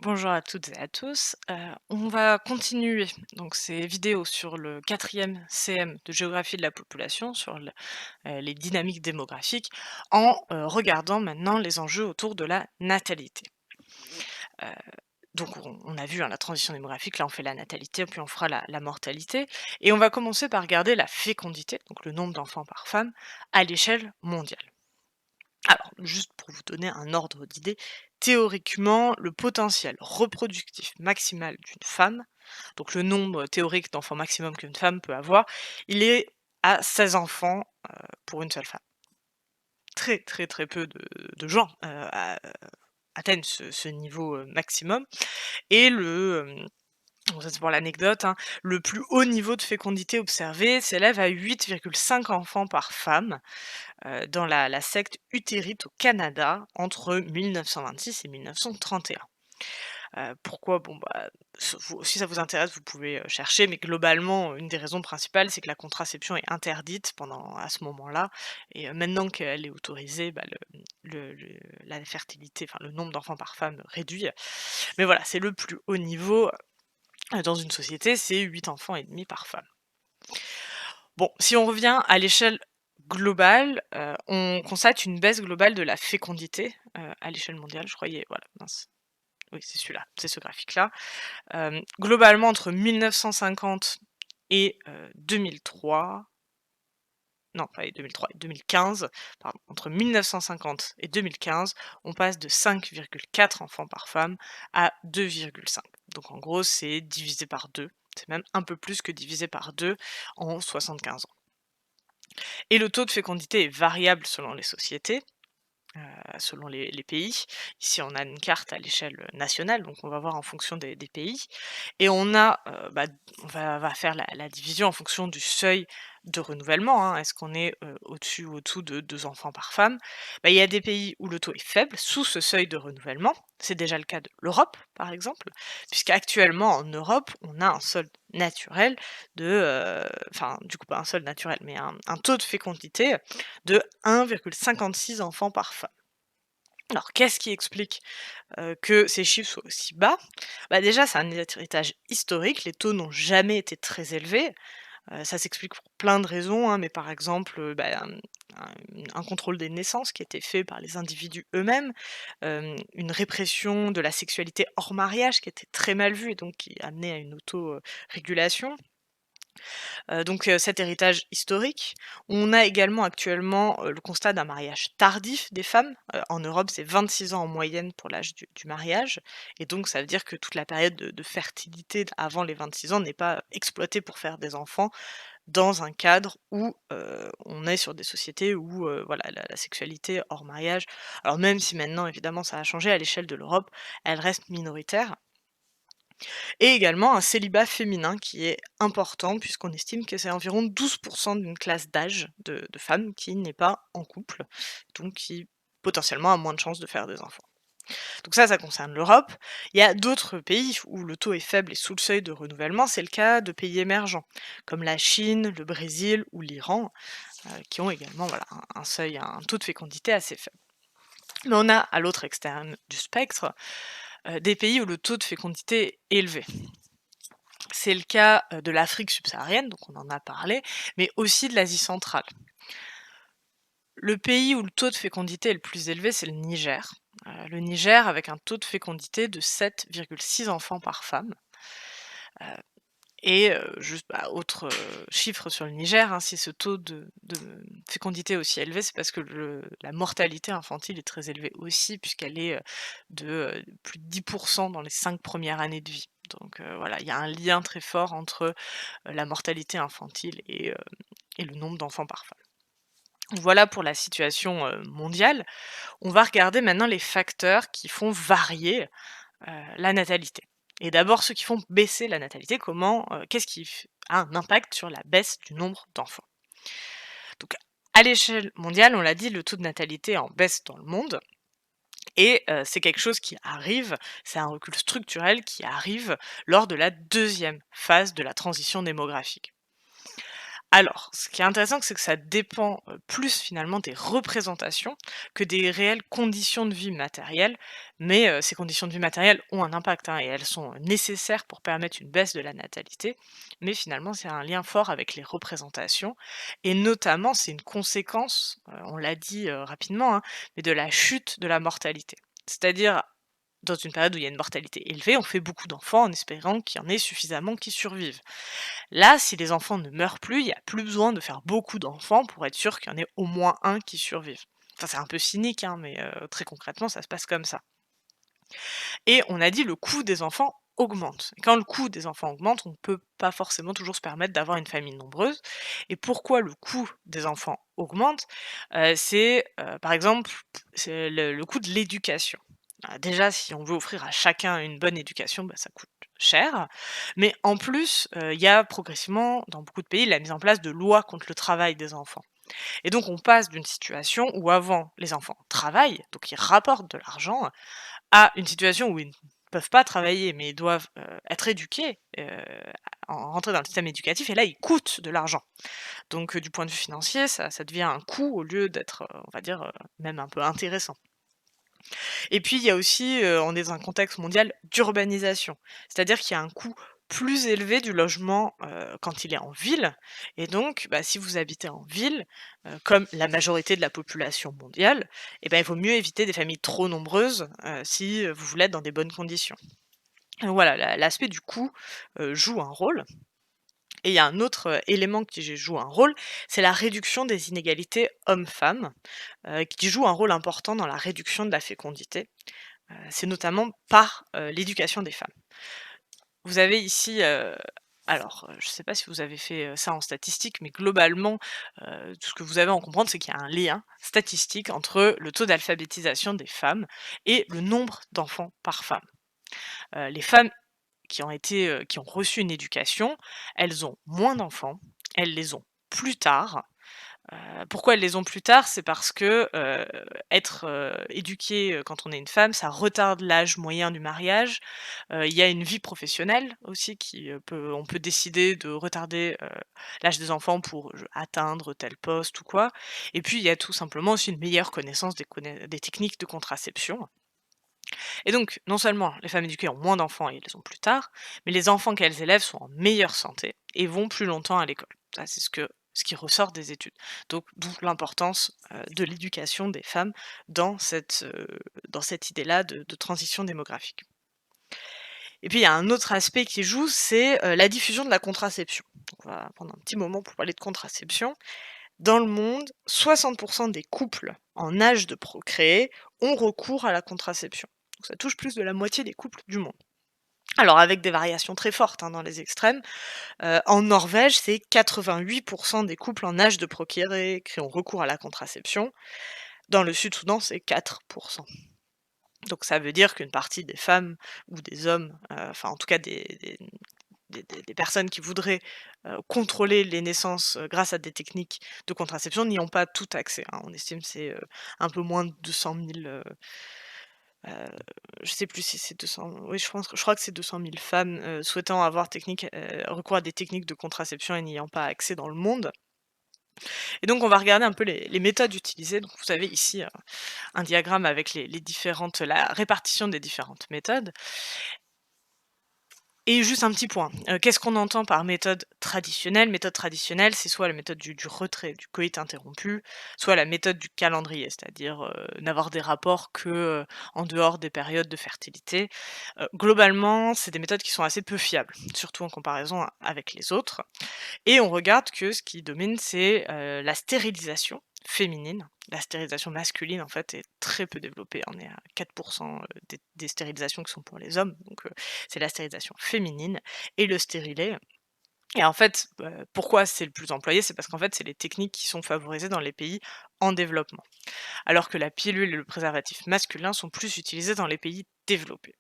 Bonjour à toutes et à tous. On va continuer donc ces vidéos sur le quatrième CM de géographie de la population, sur les dynamiques démographiques, en regardant maintenant les enjeux autour de la natalité. Heu, donc on a vu, hein, la transition démographique, là on fait la natalité, puis on fera la mortalité et on va commencer par regarder la fécondité, donc le nombre d'enfants par femme, à l'échelle mondiale. Alors, juste pour vous donner un ordre d'idée, théoriquement, le potentiel reproductif maximal d'une femme, donc le nombre théorique d'enfants maximum qu'une femme peut avoir, il est à 16 enfants pour une seule femme. Très, très, très peu de gens atteignent ce niveau maximum. Et bon, ça c'est pour l'anecdote, hein, le plus haut niveau de fécondité observé s'élève à 8,5 enfants par femme dans la secte Utérite au Canada entre 1926 et 1931. Pourquoi? Bon, bah, si ça vous intéresse, vous pouvez, chercher, mais globalement, une des raisons principales, c'est que la contraception est interdite à ce moment-là et maintenant qu'elle est autorisée, bah, la fertilité, enfin le nombre d'enfants par femme réduit. Mais voilà, c'est le plus haut niveau, dans une société, c'est 8 enfants et demi par femme. Bon, si on revient à l'échelle globale, on constate une baisse globale de la fécondité, à l'échelle mondiale. Je croyais voilà, mince. Oui, c'est celui-là, c'est ce graphique-là. Globalement, entre 1950 et 2003, non, pas 2003, 2015, pardon, entre 1950 et 2015, on passe de 5,4 enfants par femme à 2,5. Donc en gros, c'est divisé par 2. C'est même un peu plus que divisé par 2 en 75 ans. Et le taux de fécondité est variable selon les sociétés, selon les pays. Ici, on a une carte à l'échelle nationale, donc on va voir en fonction des pays. Et on a, on va faire la division en fonction du seuil de renouvellement, hein. Est-ce qu'on est, au-dessus ou au-dessous de 2 enfants par femme? Bah, il y a des pays où le taux est faible, sous ce seuil de renouvellement. C'est déjà le cas de l'Europe, par exemple, puisqu'actuellement en Europe, on a un solde naturel enfin, du coup, pas un solde naturel, mais un taux de fécondité de 1,56 enfants par femme. Alors, qu'est-ce qui explique que ces chiffres soient aussi bas? Bah, déjà, c'est un héritage historique, les taux n'ont jamais été très élevés. Ça s'explique pour plein de raisons, hein, mais par exemple, un contrôle des naissances qui était fait par les individus eux-mêmes, une répression de la sexualité hors mariage qui était très mal vue et donc qui amenait à une auto-régulation. Cet héritage historique. On a également actuellement, le constat d'un mariage tardif des femmes. En Europe, c'est 26 ans en moyenne pour l'âge du mariage et donc ça veut dire que toute la période de fertilité avant les 26 ans n'est pas exploitée pour faire des enfants dans un cadre où, on est sur des sociétés où, voilà, la sexualité hors mariage, alors même si maintenant évidemment ça a changé à l'échelle de l'Europe, elle reste minoritaire. Et également un célibat féminin qui est important puisqu'on estime que c'est environ 12 d'une classe d'âge de femmes qui n'est pas en couple, donc qui potentiellement a moins de chances de faire des enfants. Donc ça concerne l'Europe. Il y a d'autres pays où le taux est faible et sous le seuil de renouvellement, c'est le cas de pays émergents, comme la Chine, le Brésil ou l'Iran, qui ont également voilà, un taux de fécondité assez faible. Mais on a à l'autre extrême du spectre, des pays où le taux de fécondité est élevé. C'est le cas, de l'Afrique subsaharienne, donc on en a parlé, mais aussi de l'Asie centrale. Le pays où le taux de fécondité est le plus élevé, c'est le Niger. Le Niger avec un taux de fécondité de 7,6 enfants par femme. Heu juste, autre, chiffre sur le Niger, hein, si ce taux de fécondité est aussi élevé, c'est parce que la mortalité infantile est très élevée aussi puisqu'elle est, plus de 10 dans les 5 premières années de vie. Voilà, il y a un lien très fort entre, la mortalité infantile et le nombre d'enfants par femme. Voilà pour la situation, mondiale. On va regarder maintenant les facteurs qui font varier, la natalité. Et d'abord ceux qui font baisser la natalité, qu'est-ce qui a un impact sur la baisse du nombre d'enfants? Donc à l'échelle mondiale, on l'a dit, le taux de natalité est en baisse dans le monde et c'est quelque chose qui arrive, c'est un recul structurel qui arrive lors de la deuxième phase de la transition démographique. Alors, ce qui est intéressant, c'est que ça dépend, plus finalement des représentations que des réelles conditions de vie matérielles. Mais, ces conditions de vie matérielles ont un impact, hein, et elles sont nécessaires pour permettre une baisse de la natalité. Mais finalement, c'est un lien fort avec les représentations et notamment, c'est une conséquence, on l'a dit, rapidement, hein, mais de la chute de la mortalité. C'est-à-dire, dans une période où il y a une mortalité élevée, on fait beaucoup d'enfants en espérant qu'il y en ait suffisamment qui survivent. Là, si les enfants ne meurent plus, il y a plus besoin de faire beaucoup d'enfants pour être sûr qu'il y en ait au moins un qui survive. Enfin, c'est un peu cynique, hein, mais très concrètement, ça se passe comme ça. Et on a dit le coût des enfants augmente. Et quand le coût des enfants augmente, on ne peut pas forcément toujours se permettre d'avoir une famille nombreuse. Et pourquoi le coût des enfants augmente? C'est, par exemple, c'est le coût de l'éducation. Déjà, si on veut offrir à chacun une bonne éducation, bah, ça coûte cher. Mais en plus, il y a progressivement, dans beaucoup de pays, la mise en place de lois contre le travail des enfants. Et donc on passe d'une situation où avant les enfants travaillent, donc ils rapportent de l'argent, à une situation où ils ne peuvent pas travailler, mais ils doivent, être éduqués, rentrer dans le système éducatif et là, ils coûtent de l'argent. Donc du point de vue financier, ça devient un coût au lieu d'être, on va dire, même un peu intéressant. Et puis il y a aussi, on est dans un contexte mondial d'urbanisation. C'est-à-dire qu'il y a un coût plus élevé du logement, quand il est en ville et donc, bah, si vous habitez en ville, comme la majorité de la population mondiale, et ben, il vaut mieux éviter des familles trop nombreuses, si, vous voulez être dans des bonnes conditions. Donc voilà, l'aspect du coût, joue un rôle et il y a un autre, élément qui joue un rôle, c'est la réduction des inégalités hommes-femmes, qui joue un rôle important dans la réduction de la fécondité. C'est notamment par, l'éducation des femmes. Vous avez ici, alors, je ne sais pas si vous avez fait, ça en statistique, mais globalement, tout ce que vous avez à en comprendre, c'est qu'il y a un lien statistique entre le taux d'alphabétisation des femmes et le nombre d'enfants par femme. Les femmes qui ont reçu une éducation, elles ont moins d'enfants, elles les ont plus tard. Pourquoi elles les ont plus tard? C'est parce que, être, éduquée, quand on est une femme, ça retarde l'âge moyen du mariage. Il y a une vie professionnelle aussi qui, on peut décider de retarder, l'âge des enfants pour atteindre tel poste ou quoi. Et puis il y a tout simplement aussi une meilleure connaissance des techniques de contraception. Et donc, non seulement les femmes éduquées ont moins d'enfants et elles les ont plus tard, mais les enfants qu'elles élèvent sont en meilleure santé et vont plus longtemps à l'école. Ça, c'est ce qui ressort des études. Donc, d'où l'importance de l'éducation des femmes dans cette idée-là de transition démographique. Et puis, il y a un autre aspect qui joue, c'est la diffusion de la contraception. Donc, on va prendre un petit moment pour parler de contraception. Dans le monde, 60% des couples en âge de procréer ont recours à la contraception. Donc ça touche plus de la moitié des couples du monde. Alors avec des variations très fortes, hein, dans les extrêmes, en Norvège, c'est 88% des couples en âge de procréer qui ont recours à la contraception. Dans le Sud-Soudan, c'est 4%. Donc ça veut dire qu'une partie des femmes ou des hommes, enfin en tout cas des personnes qui voudraient, contrôler les naissances, grâce à des techniques de contraception n'y ont pas tout accès, hein. On estime que c'est, un peu moins de 200 000, heu, je sais plus si c'est 200, oui je crois que c'est 200 000 femmes, souhaitant avoir recours à des techniques de contraception et n'ayant pas accès dans le monde. Et donc on va regarder un peu les méthodes utilisées. Donc vous avez ici, un diagramme avec la répartition des différentes méthodes. Et juste un petit point, qu'est-ce qu'on entend par méthode traditionnelle? Méthode traditionnelle, c'est soit la méthode du retrait, du coït interrompu, soit la méthode du calendrier, c'est-à-dire, n'avoir des rapports que, en dehors des périodes de fertilité. Globalement, c'est des méthodes qui sont assez peu fiables, surtout en comparaison avec les autres. Et on regarde que ce qui domine, c'est, la stérilisation féminine. La stérilisation masculine, en fait, est très peu développée. On est à 4 des stérilisations qui sont pour les hommes, donc c'est la stérilisation féminine et le stérilet. Et en fait, pourquoi c'est le plus employé? C'est parce qu'en fait, c'est les techniques qui sont favorisées dans les pays en développement, alors que la pilule et le préservatif masculin sont plus utilisés dans les pays développés.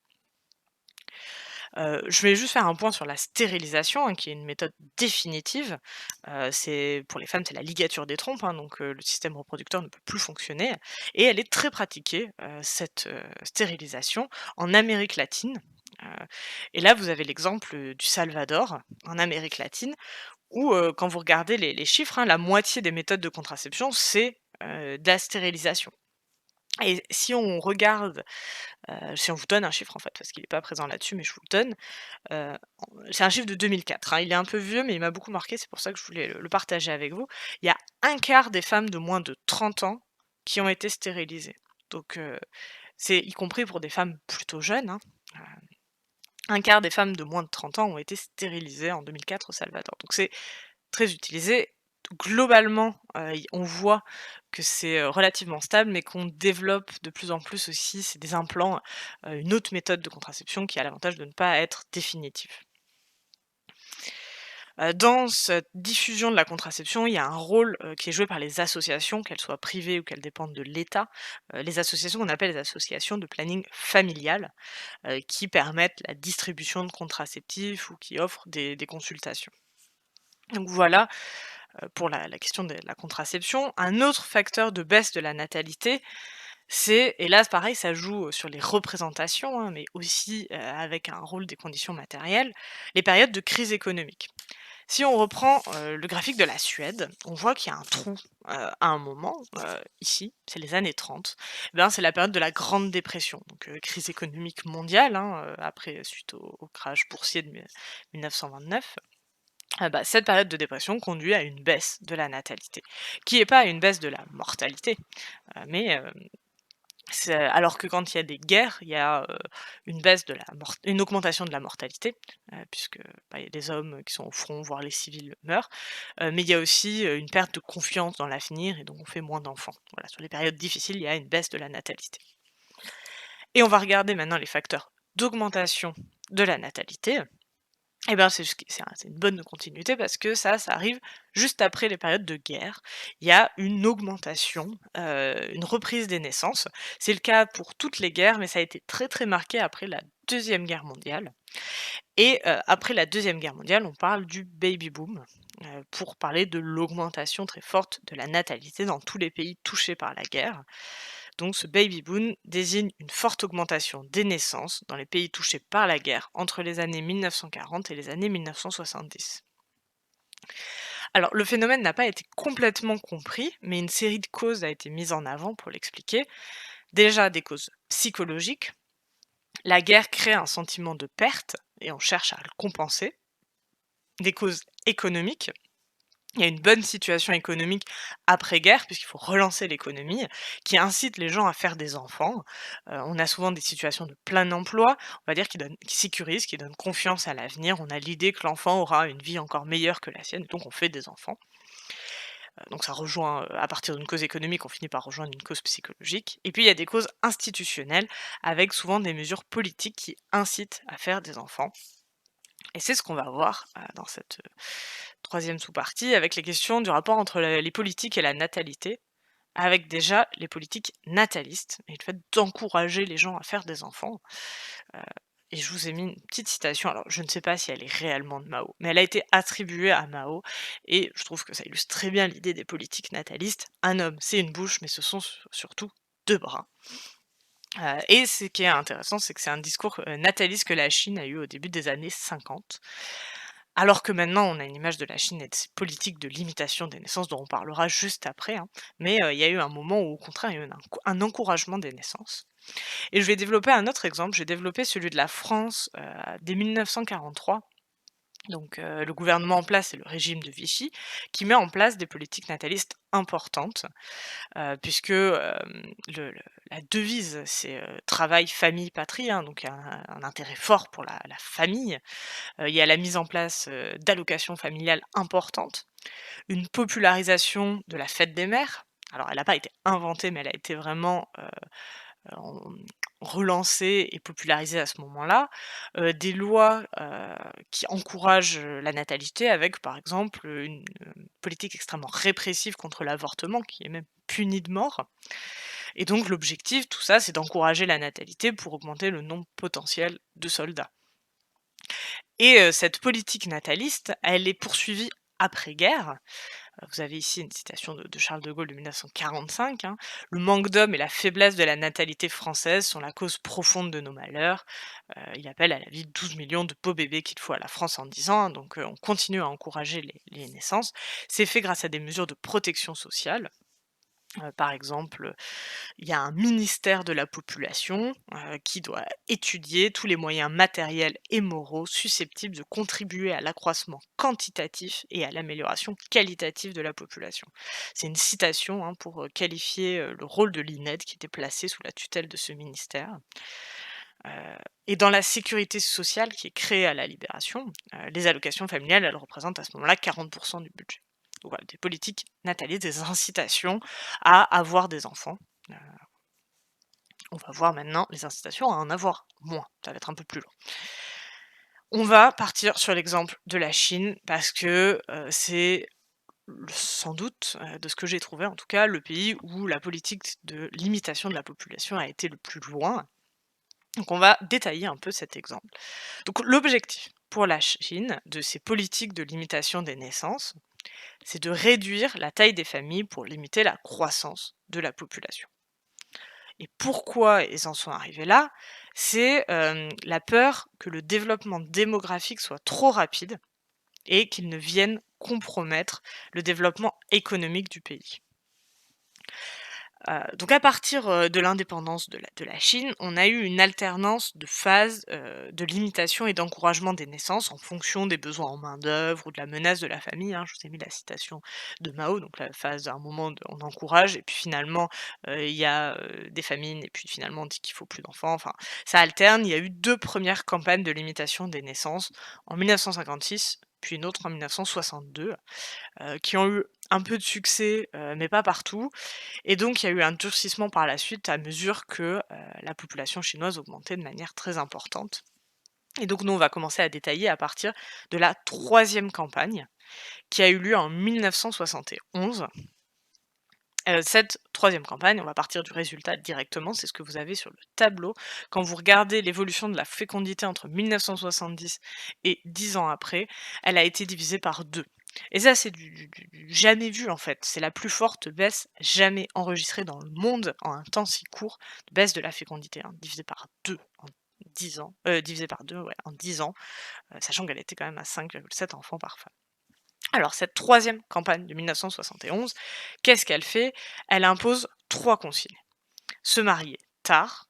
Je vais juste faire un point sur la stérilisation, hein, qui est une méthode définitive. C'est pour les femmes, c'est la ligature des trompes, hein, donc le système reproducteur ne peut plus fonctionner et elle est très pratiquée, cette, stérilisation en Amérique latine. Heu et là, vous avez l'exemple, du Salvador, en Amérique latine, ou quand vous regardez les chiffres, hein, la moitié des méthodes de contraception, c'est, de la stérilisation. Et si on regarde, si on vous donne un chiffre en fait, parce qu'il est pas présent là-dessus, mais je vous le donne, en c'est un chiffre de 2004, hein, il est un peu vieux, mais il m'a beaucoup marqué, c'est pour ça que je voulais le partager avec vous. Il y a un quart des femmes de moins de 30 ans qui ont été stérilisées. Donc c'est y compris pour des femmes plutôt jeunes, hein. Heu, 1/4 des femmes de moins de 30 ans ont été stérilisées en 2004 au Salvador. Donc c'est très utilisé. Globalement, y on voit que c'est, relativement stable, mais qu'on développe de plus en plus aussi, c'est des implants, une autre méthode de contraception qui a l'avantage de ne pas être définitive. Dans cette diffusion de la contraception, il y a un rôle, qui est joué par les associations, qu'elles soient privées ou qu'elles dépendent de l'État. Les associations qu'on appelle les associations de planning familial, qui permettent la distribution de contraceptifs ou qui offrent des consultations. Donc voilà, pour la question de la contraception. Un autre facteur de baisse de la natalité, c'est et là, pareil, ça joue, sur les représentations, hein, mais aussi, avec un rôle des conditions matérielles, les périodes de crise économique. Si on reprend, le graphique de la Suède, on voit qu'il y a un trou, à un moment, ici, c'est les années 30. Eh ben, c'est la période de la Grande Dépression, donc crise économique mondiale, hein, après suite au crash boursier de 1929. Ah bah, cette période de dépression conduit à une baisse de la natalité, qui est pas une baisse de la mortalité, mais c'est alors que quand il y a des guerres, il y a, une augmentation de la mortalité, puisque, bah, il y a des hommes qui sont au front, voire les civils meurent, mais il y a aussi, une perte de confiance dans l'avenir et donc on fait moins d'enfants. Voilà, sur les périodes difficiles, il y a une baisse de la natalité et on va regarder maintenant les facteurs d'augmentation de la natalité. Et ben, c'est une bonne continuité parce que ça arrive juste après les périodes de guerre. Il y a une augmentation, une reprise des naissances. C'est le cas pour toutes les guerres, mais ça a été très, très marqué après la Deuxième Guerre mondiale et après la Deuxième Guerre mondiale, on parle du baby boom, pour parler de l'augmentation très forte de la natalité dans tous les pays touchés par la guerre. Donc ce baby boom désigne une forte augmentation des naissances dans les pays touchés par la guerre entre les années 1940 et les années 1970. Alors le phénomène n'a pas été complètement compris, mais une série de causes a été mise en avant pour l'expliquer. Déjà des causes psychologiques. La guerre crée un sentiment de perte et on cherche à le compenser. Des causes économiques. Il y a une bonne situation économique après-guerre, puisqu'il faut relancer l'économie, qui incite les gens à faire des enfants. On a souvent des situations de plein emploi, on va dire qui sécurisent, qui donnent confiance à l'avenir. On a l'idée que l'enfant aura une vie encore meilleure que la sienne, donc on fait des enfants. Donc ça rejoint, à partir d'une cause économique, on finit par rejoindre une cause psychologique. Et puis il y a des causes institutionnelles, avec souvent des mesures politiques qui incitent à faire des enfants. Et c'est ce qu'on va voir, dans cette, 3 sous-partie avec les questions du rapport entre les politiques et la natalité, avec déjà les politiques natalistes et le fait d'encourager les gens à faire des enfants. Heu et je vous ai mis une petite citation, alors je ne sais pas si elle est réellement de Mao, mais elle a été attribuée à Mao et je trouve que ça illustre très bien l'idée des politiques natalistes. Un homme, c'est une bouche, mais ce sont surtout 2 bras. Et ce qui est intéressant, c'est que c'est un discours, nataliste que la Chine a eu au début des années 50. Alors que maintenant, on a une image de la Chine et de ses politiques de limitation des naissances dont on parlera juste après, hein. Mais, il y a eu un moment où au contraire, il y a eu un encouragement des naissances. Et je vais développer un autre exemple, je vais développer celui de la France, dès 1943. Donc, le gouvernement en place, c'est le régime de Vichy, qui met en place des politiques natalistes importantes, puisque, la devise, c'est, travail, famille, patrie, hein, donc il y a un intérêt fort pour la famille. Il y a la mise en place, d'allocations familiales importantes, une popularisation de la fête des mères. Alors elle n'a pas été inventée, mais elle a été vraiment, en relancée et popularisée à ce moment-là. Des lois, qui encouragent, la natalité avec, par exemple, une, politique extrêmement répressive contre l'avortement qui est même puni de mort. Et donc l'objectif, tout ça, c'est d'encourager la natalité pour augmenter le nombre potentiel de soldats. Et cette politique nataliste, elle est poursuivie après-guerre, Vous avez ici une citation de Charles de Gaulle de 1945, hein: «Le manque d'hommes et la faiblesse de la natalité française sont la cause profonde de nos malheurs». Il appelle à la vie de 12 millions de beaux bébés qu'il faut à la France en 10 ans, hein, donc on continue à encourager les naissances. C'est fait grâce à des mesures de protection sociale. Par exemple, il y a un ministère de la population, qui doit étudier tous les moyens matériels et moraux susceptibles de contribuer à l'accroissement quantitatif et à l'amélioration qualitative de la population. C'est une citation, hein, pour, qualifier, le rôle de l'INED qui était placé sous la tutelle de ce ministère. Et dans la sécurité sociale qui est créée à la Libération, les allocations familiales, elles représentent à ce moment-là 40 du budget. Donc voilà, des politiques natalistes, des incitations à avoir des enfants. Heu, on va voir maintenant les incitations à en avoir moins. Ça va être un peu plus long. On va partir sur l'exemple de la Chine parce que, c'est sans doute, de ce que j'ai trouvé en tout cas, le pays où la politique de limitation de la population a été le plus loin. Donc on va détailler un peu cet exemple. Donc l'objectif pour la Chine de ces politiques de limitation des naissances, c'est de réduire la taille des familles pour limiter la croissance de la population. Et pourquoi ils en sont arrivés là? C'est, la peur que le développement démographique soit trop rapide et qu'il ne vienne compromettre le développement économique du pays. Donc à partir, de l'indépendance de la Chine, on a eu une alternance de phases, de limitation et d'encouragement des naissances en fonction des besoins en main-d'œuvre ou de la menace de la famine, hein. Je vous ai mis la citation de Mao, donc la phase à un moment de on encourage et puis finalement, il y a, des famines et puis finalement on dit qu'il faut plus d'enfants, enfin ça alterne. Il y a eu 2 premières campagnes de limitation des naissances en 1956, puis une autre en 1962, qui ont eu un peu de succès, mais pas partout et donc il y a eu un durcissement par la suite à mesure que, la population chinoise augmentait de manière très importante et donc nous, on va commencer à détailler à partir de la troisième campagne qui a eu lieu en 1971. Cette troisième campagne, on va partir du résultat directement, c'est ce que vous avez sur le tableau. Quand vous regardez l'évolution de la fécondité entre 1970 et 10 ans après, elle a été divisée par 2. Et ça, c'est du jamais vu, en fait. C'est la plus forte baisse jamais enregistrée dans le monde en un temps si court, de baisse de la fécondité, hein, divisée par 2 en 10 ans, divisée par 2, ouais, en 10 ans, sachant qu'elle était quand même à 5,7 enfants par femme. Alors cette troisième campagne de 1971, qu'est-ce qu'elle fait? Elle impose 3 consignes: se marier tard,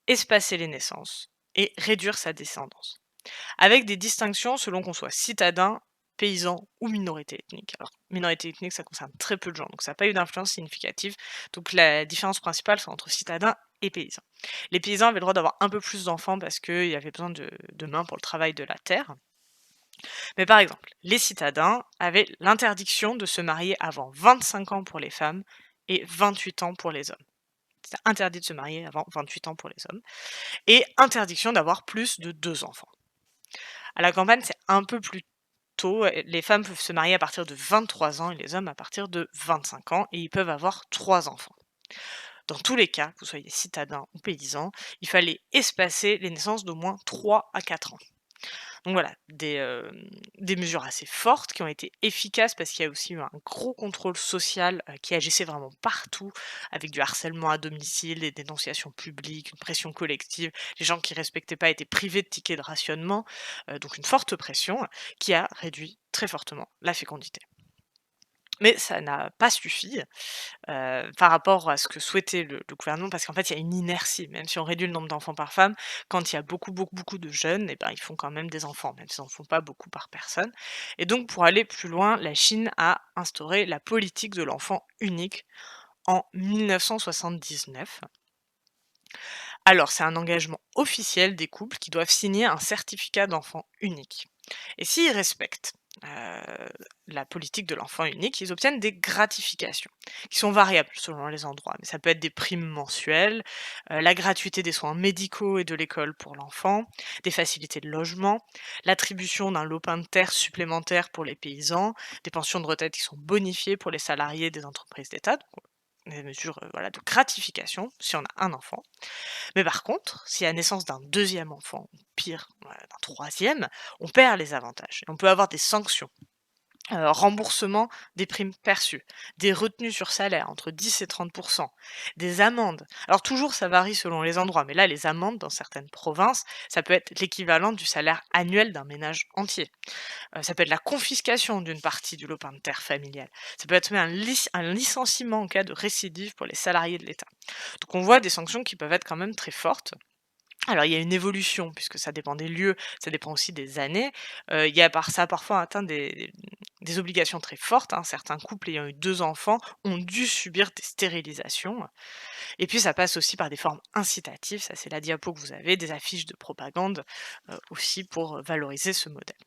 espacer les naissances et réduire sa descendance. Avec des distinctions selon qu'on soit citadin, paysan ou minorité ethnique. Alors minorité ethnique, ça concerne très peu de gens, donc ça n'a pas eu d'influence significative. Donc la différence principale, c'est entre citadin et paysan. Les paysans avaient le droit d'avoir un peu plus d'enfants parce qu'il y avait besoin de mains pour le travail de la terre. Mais par exemple, les citadins avaient l'interdiction de se marier avant 25 ans pour les femmes et 28 ans pour les hommes. C'était interdit de se marier avant 28 ans pour les hommes et interdiction d'avoir plus de 2 enfants. À la campagne, c'est un peu plus tôt, les femmes peuvent se marier à partir de 23 ans et les hommes à partir de 25 ans et ils peuvent avoir 3 enfants. Dans tous les cas, que vous soyez citadin ou paysan, il fallait espacer les naissances d'au moins 3 à 4 ans. Donc voilà, des mesures assez fortes qui ont été efficaces parce qu'il y a aussi eu un gros contrôle social, qui agissait vraiment partout, avec du harcèlement à domicile, des dénonciations publiques, une pression collective. Les gens qui respectaient pas étaient privés de tickets de rationnement, donc une forte pression qui a réduit très fortement la fécondité. Mais ça n'a pas suffi, par rapport à ce que souhaitait le gouvernement, parce qu'en fait, il y a une inertie. Même si on réduit le nombre d'enfants par femme, quand il y a beaucoup, beaucoup, beaucoup de jeunes, et ben, ils font quand même des enfants, même s'ils en font pas beaucoup par personne. Et donc, pour aller plus loin, la Chine a instauré la politique de l'enfant unique en 1979. Alors, c'est un engagement officiel des couples qui doivent signer un certificat d'enfant unique. Et s'ils respectent la politique de l'enfant unique, ils obtiennent des gratifications qui sont variables selon les endroits. Mais ça peut être des primes mensuelles, la gratuité des soins médicaux et de l'école pour l'enfant, des facilités de logement, l'attribution d'un lopin de terre supplémentaire pour les paysans, des pensions de retraite qui sont bonifiées pour les salariés des entreprises d'État. Donc, des mesures voilà, de gratification si on a un enfant. Mais par contre, si à la naissance d'un deuxième enfant, ou pire, d'un troisième, on perd les avantages et on peut avoir des sanctions. remboursement des primes perçues, des retenues sur salaire entre 10 et 30, des amendes. Alors toujours, ça varie selon les endroits, mais là, les amendes dans certaines provinces, ça peut être l'équivalent du salaire annuel d'un ménage entier. Ça peut être la confiscation d'une partie du lopin de terre familial. Ça peut être même un licenciement en cas de récidive pour les salariés de l'État. Donc on voit des sanctions qui peuvent être quand même très fortes. Alors il y a une évolution puisque ça dépend des lieux, ça dépend aussi des années. Il y a par ça a parfois atteint des obligations très fortes, hein. Certains couples ayant eu 2 enfants ont dû subir des stérilisations et puis ça passe aussi par des formes incitatives, ça c'est la diapo que vous avez, des affiches de propagande, aussi pour, valoriser ce modèle.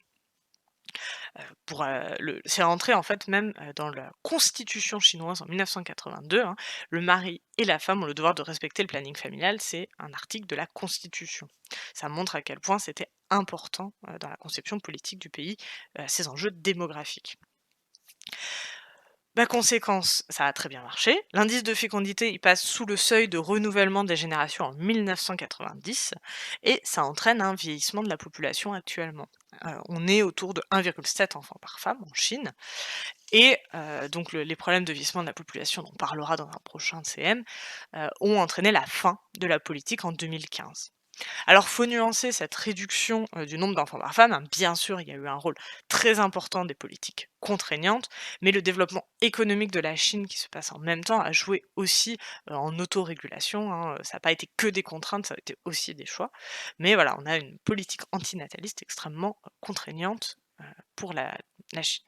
C'est rentré en fait même, dans la constitution chinoise en 1982, hein. Le mari et la femme ont le devoir de respecter le planning familial, c'est un article de la constitution. Ça montre à quel point c'était important, dans la conception politique du pays, ces enjeux démographiques. La conséquence, ça a très bien marché. L'indice de fécondité, il passe sous le seuil de renouvellement des générations en 1990 et ça entraîne un vieillissement de la population actuellement. On est autour de 1,7 enfants par femme en Chine et donc les problèmes de vieillissement de la population, dont on parlera dans un prochain CM, ont entraîné la fin de la politique en 2015. Alors, faut nuancer cette réduction, du nombre d'enfants par femme, hein. Bien sûr, il y a eu un rôle très important des politiques contraignantes, mais le développement économique de la Chine qui se passe en même temps a joué aussi, en autorégulation, hein, ça n'a pas été que des contraintes, ça a été aussi des choix. Mais voilà, on a une politique antinataliste extrêmement, contraignante, pour la Chine.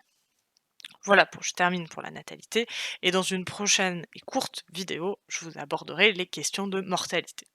Voilà, je termine pour la natalité et dans une prochaine et courte vidéo, je vous aborderai les questions de mortalité.